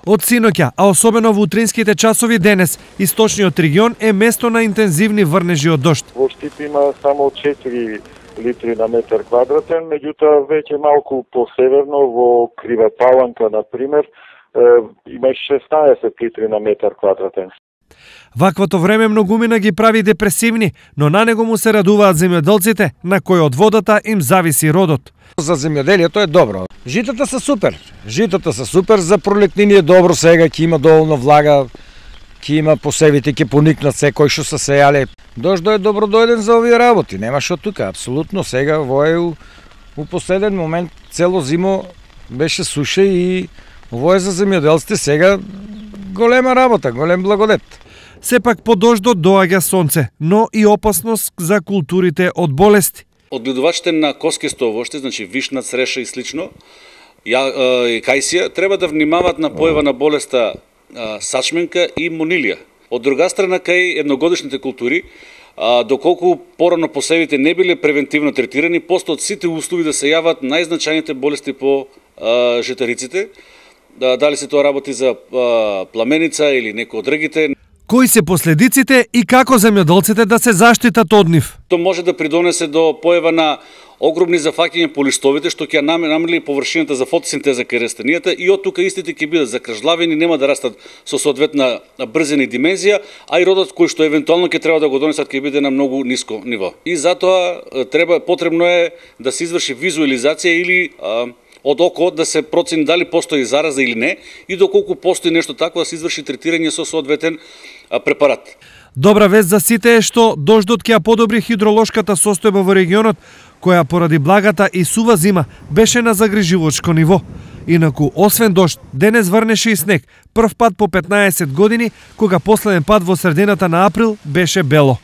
Од синоќа, а особено во утринските часови денес, источниот регион е место на интензивни врнежи од дожд. Во Штип има само 4 литри на метар квадратен, меѓутоа веќе малку посеверно во Крива Паланка, например, има 16 литри на метар квадратен. Ваквото време многумина ги прави депресивни, но на него му се радуваат земјоделците, на кои од водата им зависи родот. За земјоделието е добро. Житата се супер. Житата се супер, за пролетнини е добро сега, ќе има доволно влага, ќе има посевите, ќе поникнат секој што се сејале. Дождо е добро дојден за овие работи, нема што тука, апсолутно сега во е у последен момент цело зимо беше суша и ово е за земјоделците сега голема работа, голем благодет. Сепак по дождот доаѓа сонце, но и опасност за културите од болести. Одгледувачите на коскесто овоште, значи вишна, цреша и слично, и кајсија, треба да внимават на појава на болеста сачменка и монилија. Од друга страна, кај едногодишните култури, доколку порано посевите не биле превентивно третирани, постојат сите услови да се јават најзначајните болести по житариците, дали се тоа работи за пламеница или некој од другите. Кои се последиците и како земјоделците да се заштитат од нив? Тоа може да придонесе до појава на огромни зафаќања по листовите, што ќе намали површината за фотосинтеза кај растенијата и од тука истите ќе бидат закржлавени, нема да растат со соодветна брзина и димензија, а и родот кој што евентуално ќе треба да го донесат ќе биде на многу ниско ниво. И затоа потребно е да се изврши визуализација или од око да се процени дали постои зараза или не и доколку постои нешто такво да се изврши третирање со соодветен препарат. Добра вест за сите е што дождот ќе ја подобри хидролошката состојба во регионот, која поради благата и сува зима беше на загрижувачко ниво. Инаку, освен дожд, денес врнеше и снег, прв пат по 15 години, кога последен пат во средината на април беше бело.